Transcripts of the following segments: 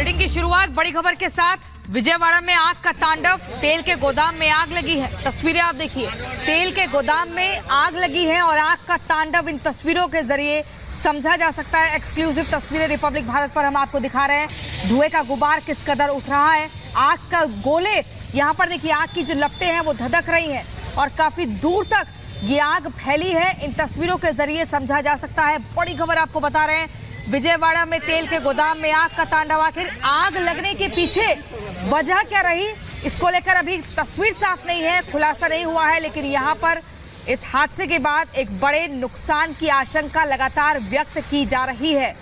Bulletin की शुरुआत बड़ी खबर के साथ। विजयवाड़ा में आग का तांडव, तेल के गोदाम में आग लगी है। तस्वीरें आप देखिए, तेल के गोदाम में आग लगी है और आग का तांडव इन तस्वीरों के जरिए समझा जा सकता है। एक्सक्लूसिव तस्वीरें रिपब्लिक भारत पर हम आपको दिखा रहे हैं। धुएं का गुबार किस कदर उठ रहा है, आग का गोले यहाँ पर देखिए, आग की जो लपटें हैं वो धधक रही हैं और काफी दूर तक ये आग फैली है। इन तस्वीरों के जरिए समझा जा सकता है। बड़ी खबर आपको बता रहे हैं, विजयवाड़ा में तेल के गोदाम में आग का तांडव। आखिर आग लगने के पीछे वजह क्या रही, इसको लेकर अभी तस्वीर साफ नहीं है, खुलासा नहीं हुआ है। लेकिन यहाँ पर इस हादसे के बाद एक बड़े नुकसान की आशंका लगातार व्यक्त की जा रही है।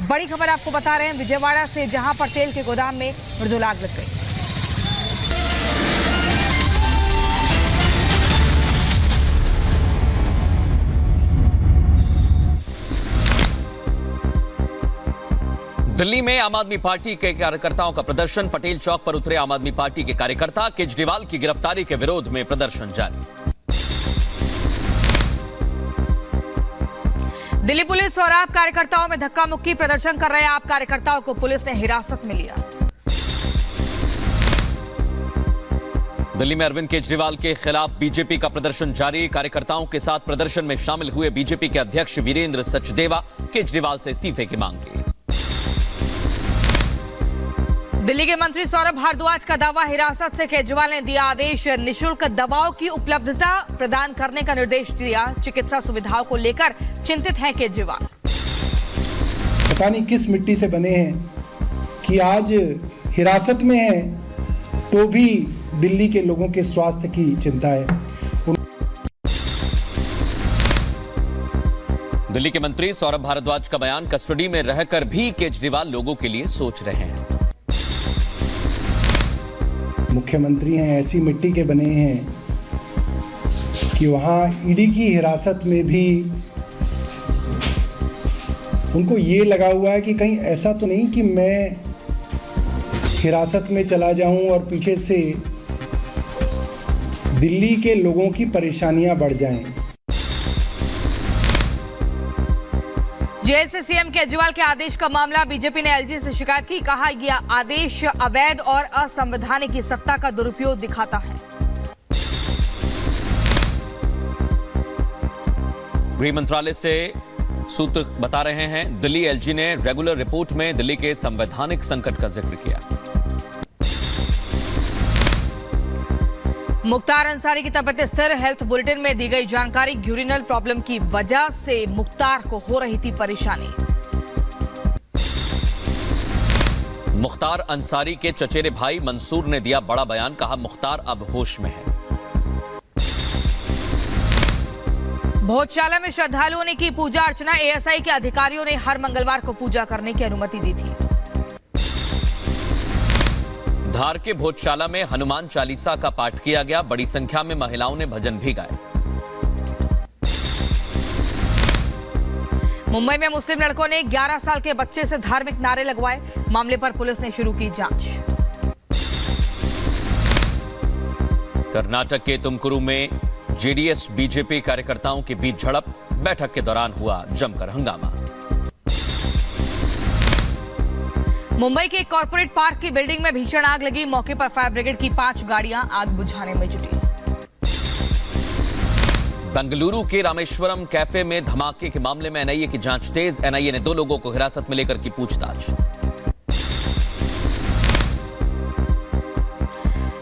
बड़ी खबर आपको बता रहे हैं विजयवाड़ा से, जहां पर तेल के गोदाम में मृदुल आग लग गई। दिल्ली में आम आदमी पार्टी के कार्यकर्ताओं का प्रदर्शन। पटेल चौक पर उतरे आम आदमी पार्टी के कार्यकर्ता। केजरीवाल की गिरफ्तारी के विरोध में प्रदर्शन जारी। दिल्ली पुलिस और आप कार्यकर्ताओं में धक्का मुक्की। प्रदर्शन कर रहे आप कार्यकर्ताओं को पुलिस ने हिरासत में लिया। दिल्ली में अरविंद केजरीवाल के खिलाफ बीजेपी का प्रदर्शन जारी। कार्यकर्ताओं के साथ प्रदर्शन में शामिल हुए बीजेपी के अध्यक्ष वीरेंद्र सचदेवा। केजरीवाल से इस्तीफे की मांग की। दिल्ली के मंत्री सौरभ भारद्वाज का दावा, हिरासत से केजरीवाल ने दिया आदेश। निःशुल्क दवाओं की उपलब्धता प्रदान करने का निर्देश दिया। चिकित्सा सुविधाओं को लेकर चिंतित हैं केजरीवाल। पता नहीं किस मिट्टी से बने हैं कि आज हिरासत में हैं तो भी दिल्ली के लोगों के स्वास्थ्य की चिंता है। दिल्ली के मंत्री सौरभ भारद्वाज का बयान, कस्टडी में रहकर भी केजरीवाल लोगों के लिए सोच रहे हैं। मुख्यमंत्री हैं, ऐसी मिट्टी के बने हैं कि वहां ईडी की हिरासत में भी उनको ये लगा हुआ है कि कहीं ऐसा तो नहीं कि मैं हिरासत में चला जाऊं और पीछे से दिल्ली के लोगों की परेशानियां बढ़ जाएं। जेल से सीएम केजरीवाल के आदेश का मामला, बीजेपी ने एलजी से शिकायत की। कहा यह आदेश अवैध और असंवैधानिक की सत्ता का दुरुपयोग दिखाता है। गृह मंत्रालय से सूत्र बता रहे हैं, दिल्ली एलजी ने रेगुलर रिपोर्ट में दिल्ली के संवैधानिक संकट का जिक्र किया। मुख्तार अंसारी की तबीयत स्थिर, हेल्थ बुलेटिन में दी गई जानकारी। यूरिनल प्रॉब्लम की वजह से मुख्तार को हो रही थी परेशानी। मुख्तार अंसारी के चचेरे भाई मंसूर ने दिया बड़ा बयान। कहा मुख्तार अब होश में है। भोजशाला में श्रद्धालुओं ने की पूजा अर्चना। एएसआई के अधिकारियों ने हर मंगलवार को पूजा करने की अनुमति दी थी। धार के भोजशाला में हनुमान चालीसा का पाठ किया गया। बड़ी संख्या में महिलाओं ने भजन भी गाए। मुंबई में मुस्लिम लड़कों ने 11 साल के बच्चे से धार्मिक नारे लगवाए। मामले पर पुलिस ने शुरू की जांच। कर्नाटक के तुमकुरु में जेडीएस बीजेपी कार्यकर्ताओं के बीच झड़प। बैठक के दौरान हुआ जमकर हंगामा। मुंबई के एक कॉर्पोरेट पार्क की बिल्डिंग में भीषण आग लगी। मौके पर फायर ब्रिगेड की 5 गाड़ियां आग बुझाने में जुटी। बेंगलुरु के रामेश्वरम कैफे में धमाके के मामले में एनआईए की जांच तेज। एनआईए ने 2 लोगों को हिरासत में लेकर की पूछताछ।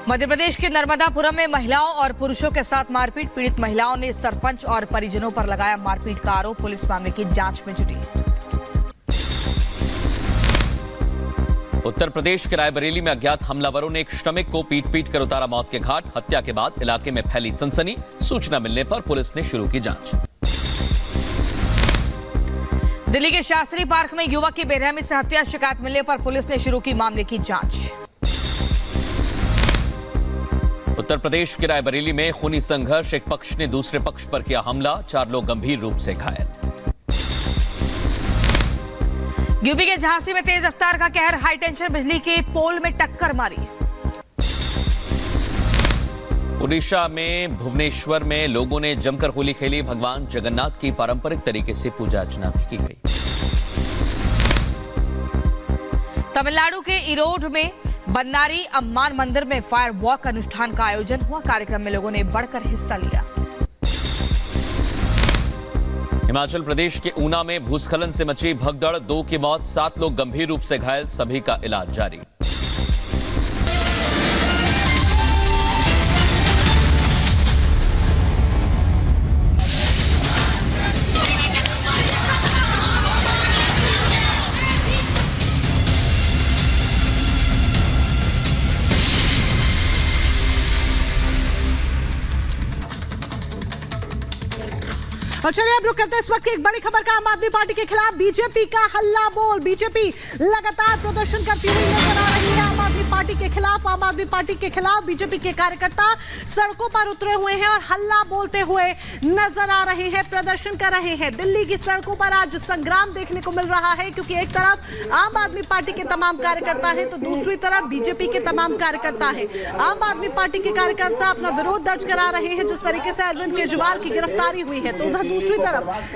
मध्य प्रदेश के नर्मदापुरम में महिलाओं और पुरुषों के साथ मारपीट। पीड़ित महिलाओं ने सरपंच और परिजनों पर लगाया मारपीट का आरोप। पुलिस मामले की जांच में जुटी। उत्तर प्रदेश के रायबरेली में अज्ञात हमलावरों ने एक श्रमिक को पीट कर उतारा मौत के घाट। हत्या के बाद इलाके में फैली सनसनी। सूचना मिलने पर पुलिस ने शुरू की जांच। दिल्ली के शास्त्री पार्क में युवक की बेरहमी से हत्या। शिकायत मिलने पर पुलिस ने शुरू की मामले की जांच। उत्तर प्रदेश के रायबरेली में खूनी संघर्ष। एक पक्ष ने दूसरे पक्ष पर किया हमला। 4 लोग गंभीर रूप से घायल। यूपी के झांसी में तेज रफ्तार का कहर। हाई टेंशन बिजली के पोल में टक्कर मारी। ओडिशा में भुवनेश्वर में लोगों ने जमकर होली खेली। भगवान जगन्नाथ की पारंपरिक तरीके से पूजा अर्चना भी की गई। तमिलनाडु के इरोड में बन्नारी अम्मान मंदिर में फायर वॉक अनुष्ठान का आयोजन हुआ। कार्यक्रम में लोगों ने बढ़कर हिस्सा लिया। हिमाचल प्रदेश के ऊना में भूस्खलन से मची भगदड़, 2 की मौत, 7 लोग गंभीर रूप से घायल, सभी का इलाज जारी। और चलिए अब रुक करते हैं इस वक्त की एक बड़ी खबर का। आम आदमी पार्टी के खिलाफ बीजेपी का हल्ला बोल। बीजेपी लगातार प्रदर्शन करती हुई नजर आ रही है। आम आदमी पार्टी के खिलाफ बीजेपी के कार्यकर्ता सड़कों पर उतरे हुए हैं और हल्ला बोलते हुए नजर आ रहे हैं, प्रदर्शन कर रहे हैं। दिल्ली की सड़कों पर आज संग्राम देखने को मिल रहा है, क्योंकि एक तरफ आम आदमी पार्टी के तमाम कार्यकर्ता है तो दूसरी तरफ बीजेपी के तमाम कार्यकर्ता है। आम आदमी पार्टी के कार्यकर्ता अपना विरोध दर्ज करा रहे हैं जिस तरीके से अरविंद केजरीवाल की गिरफ्तारी हुई है, तो उधर दूसरी तरफ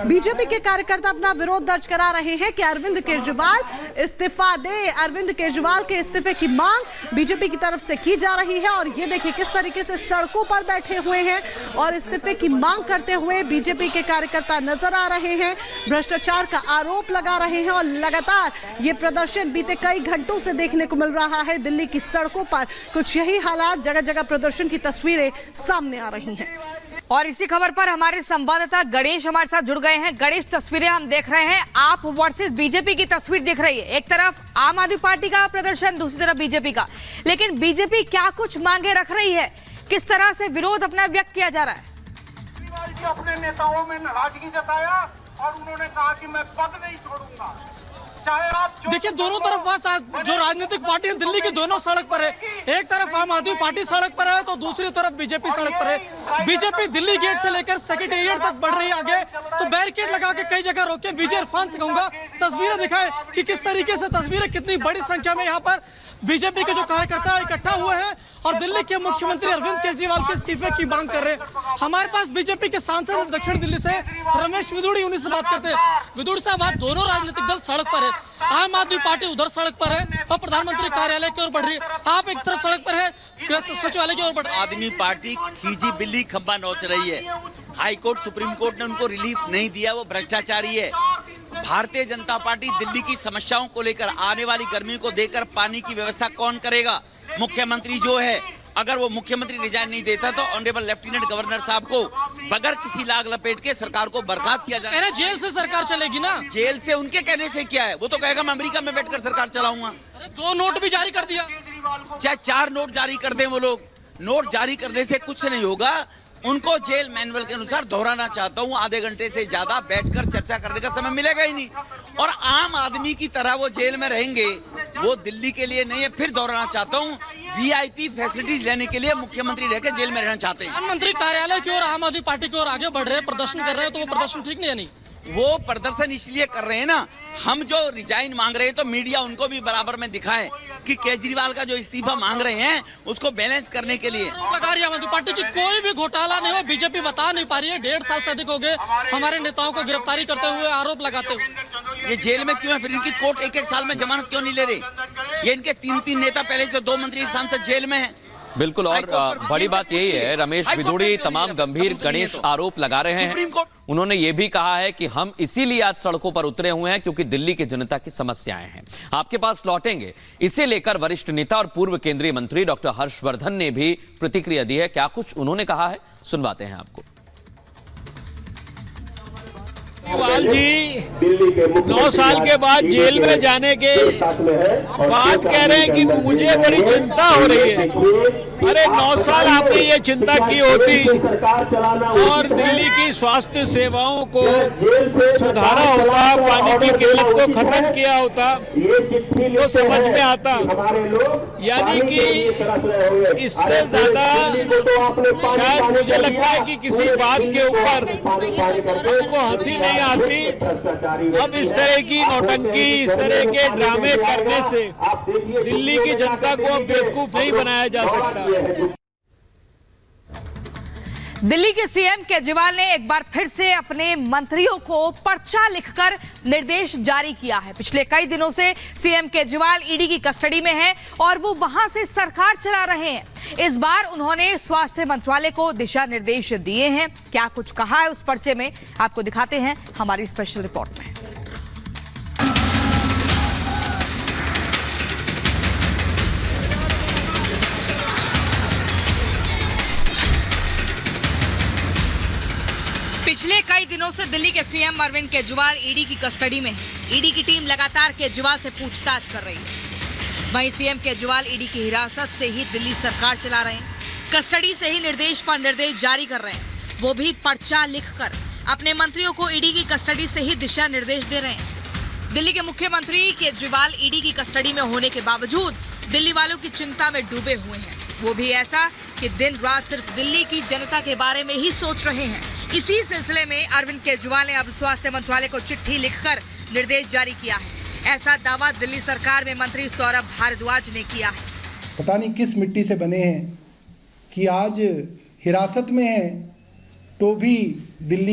बीजेपी के कार्यकर्ता अपना विरोध दर्ज करा रहे हैं कि अरविंद केजरीवाल इस्तीफा दे। अरविंद केजरीवाल के इस्तीफे की मांग बीजेपी की तरफ से की जा रही है और ये देखिए किस तरीके से सड़कों पर बैठे हुए हैं और इस्तीफे की मांग करते हुए बीजेपी के कार्यकर्ता नजर आ रहे हैं। भ्रष्टाचार का आरोप लगा रहे हैं और लगातार ये प्रदर्शन बीते कई घंटों से देखने को मिल रहा है। दिल्ली की सड़कों पर कुछ यही हालात, जगह जगह प्रदर्शन की तस्वीरें सामने आ रही हैं। और इसी खबर पर हमारे संवाददाता गणेश हमारे साथ जुड़ गए हैं। गणेश, तस्वीरें हम देख रहे हैं, आप वर्सेस बीजेपी की तस्वीर दिख रही है। एक तरफ आम आदमी पार्टी का प्रदर्शन, दूसरी तरफ बीजेपी का। लेकिन बीजेपी क्या कुछ मांगे रख रही है, किस तरह से विरोध अपना व्यक्त किया जा रहा है? केजरीवाल जी अपने नेताओं में नाराजगी जताया और उन्होंने कहा कि मैं पद नहीं छोड़ूंगा। देखिए, दोनों तरफ जो राजनीतिक पार्टी है दिल्ली की, दोनों सड़क पर है। एक तरफ आम आदमी पार्टी सड़क पर है तो दूसरी तरफ बीजेपी सड़क पर है। बीजेपी दिल्ली गेट से लेकर सेक्रेटेरिएट तक बढ़ रही है आगे, तो बैरिकेड लगा के कई जगह रोके। विजय इरफान से कहूंगा तस्वीरें दिखाए कि किस तरीके से तस्वीरें, कितनी बड़ी संख्या में यहाँ पर बीजेपी के जो कार्यकर्ता इकट्ठा हुए हैं और दिल्ली के मुख्यमंत्री अरविंद केजरीवाल के इस्तीफे की मांग कर रहे हैं। हमारे पास बीजेपी के सांसद दक्षिण दिल्ली से रमेश विदुड़ी, उन्हीं से बात करते हैं। विदुड़ी साहब, आज दोनों राजनीतिक दल सड़क पर है, आम आदमी पार्टी उधर सड़क पर है और प्रधानमंत्री कार्यालय की ओर बढ़ रही है, आप एक तरफ सड़क पर है, गृह सचिवालय की ओर बढ़ रही है। आदमी पार्टी खींची बिल्ली खंबा नोच रही है। हाई कोर्ट, सुप्रीम कोर्ट ने उनको रिलीफ नहीं दिया, वो भ्रष्टाचारी है। भारतीय जनता पार्टी दिल्ली की समस्याओं को लेकर, आने वाली गर्मी को देखकर पानी की व्यवस्था कौन करेगा? मुख्यमंत्री जो है, अगर वो मुख्यमंत्री रिजाइन नहीं देता तो ऑनरेबल लेफ्टिनेंट गवर्नर साहब को बगैर किसी लाग लपेट के सरकार को बर्खास्त किया जाए। जेल से सरकार चलेगी ना? जेल से उनके कहने से क्या है, वो तो कहेगा मैं अमेरिका में बैठकर सरकार चलाऊंगा। 2 नोट भी जारी कर दिया, चाहे 4 नोट जारी कर दें वो लोग, नोट जारी करने से कुछ नहीं होगा। उनको जेल मैनुअल के अनुसार दोहराना चाहता हूँ, आधे घंटे से ज्यादा बैठकर चर्चा करने का समय मिलेगा ही नहीं। और आम आदमी की तरह वो जेल में रहेंगे, वो दिल्ली के लिए नहीं है। फिर दोहराना चाहता हूँ, वीआईपी फैसिलिटीज लेने के लिए मुख्यमंत्री रहकर जेल में रहना चाहते हैं। प्रधानमंत्री कार्यालय की ओर आम आदमी पार्टी की ओर आगे बढ़ रहे हैं, प्रदर्शन कर रहे हैं, तो वो प्रदर्शन ठीक नहीं है? नहीं, वो प्रदर्शन इसलिए कर रहे हैं ना, हम जो रिजाइन मांग रहे हैं तो मीडिया उनको भी बराबर में दिखाए कि केजरीवाल का जो इस्तीफा मांग रहे हैं उसको बैलेंस करने के लिए। लगा रही है आम आदमी पार्टी की कोई भी घोटाला नहीं हो, बीजेपी बता नहीं पा रही है। 1.5 साल से अधिक हो गए हमारे नेताओं को गिरफ्तारी करते हुए, आरोप लगाते हुए। ये जेल में क्यों है? फिर इनकी कोर्ट 1-1 साल में जमानत क्यों नहीं ले रही? ये इनके 3 नेता पहले से 2 मंत्री, 1 सांसद जेल में है। बिल्कुल, और बड़ी बात यही है, रमेश विदुड़ी तमाम गंभीर गणेश आरोप लगा रहे हैं। उन्होंने ये भी कहा है कि हम इसीलिए आज सड़कों पर उतरे हुए हैं क्योंकि दिल्ली की जनता की समस्याएं हैं, आपके पास लौटेंगे। इसे लेकर वरिष्ठ नेता और पूर्व केंद्रीय मंत्री डॉक्टर हर्षवर्धन ने भी प्रतिक्रिया दी है। क्या कुछ उन्होंने कहा है, सुनवाते हैं आपको। केजरीवाल जी 9 साल के बाद जेल में जाने के बाद कह रहे हैं कि मुझे बड़ी चिंता हो रही है। अरे 9 साल आपने ये चिंता की होती और दिल्ली की स्वास्थ्य सेवाओं को सुधारा होता, पानी की किल्लत को खत्म किया होता, तो समझ में आता। यानी कि इससे ज्यादा शायद मुझे लगता है कि किसी बात के ऊपर हमको हंसी नहीं आती। अब इस तरह की नौटंकी, इस तरह के ड्रामे करने से दिल्ली की जनता को बेवकूफ नहीं बनाया जा सकता। दिल्ली के सीएम केजरीवाल ने एक बार फिर से अपने मंत्रियों को पर्चा लिखकर निर्देश जारी किया है। पिछले कई दिनों से सीएम केजरीवाल ईडी की कस्टडी में हैं और वो वहां से सरकार चला रहे हैं। इस बार उन्होंने स्वास्थ्य मंत्रालय को दिशा निर्देश दिए हैं। क्या कुछ कहा है उस पर्चे में, आपको दिखाते हैं हमारी स्पेशल रिपोर्ट में। पिछले कई दिनों से दिल्ली के सीएम अरविंद केजरीवाल ईडी की कस्टडी में हैं। ईडी की टीम लगातार केजरीवाल से पूछताछ कर रही है। वहीं सीएम केजरीवाल ईडी की हिरासत से ही दिल्ली सरकार चला रहे हैं। कस्टडी से ही निर्देश पर निर्देश जारी कर रहे हैं, वो भी पर्चा लिखकर। अपने मंत्रियों को ईडी की कस्टडी से ही दिशा निर्देश दे रहे हैं। दिल्ली के मुख्यमंत्री केजरीवाल ईडी की कस्टडी में होने के बावजूद दिल्ली वालों की चिंता में डूबे हुए हैं। वो भी ऐसा कि दिन रात सिर्फ दिल्ली की जनता के बारे में ही सोच रहे हैं। इसी सिलसिले में अरविंद केजरीवाल ने अब स्वास्थ्य मंत्रालय को चिट्ठी लिखकर निर्देश जारी किया है। ऐसा दावा दिल्ली सरकार में मंत्री सौरभ भारद्वाज ने किया है। पता नहीं किस मिट्टी से बने हैं कि आज हिरासत में हैं तो भी दिल्ली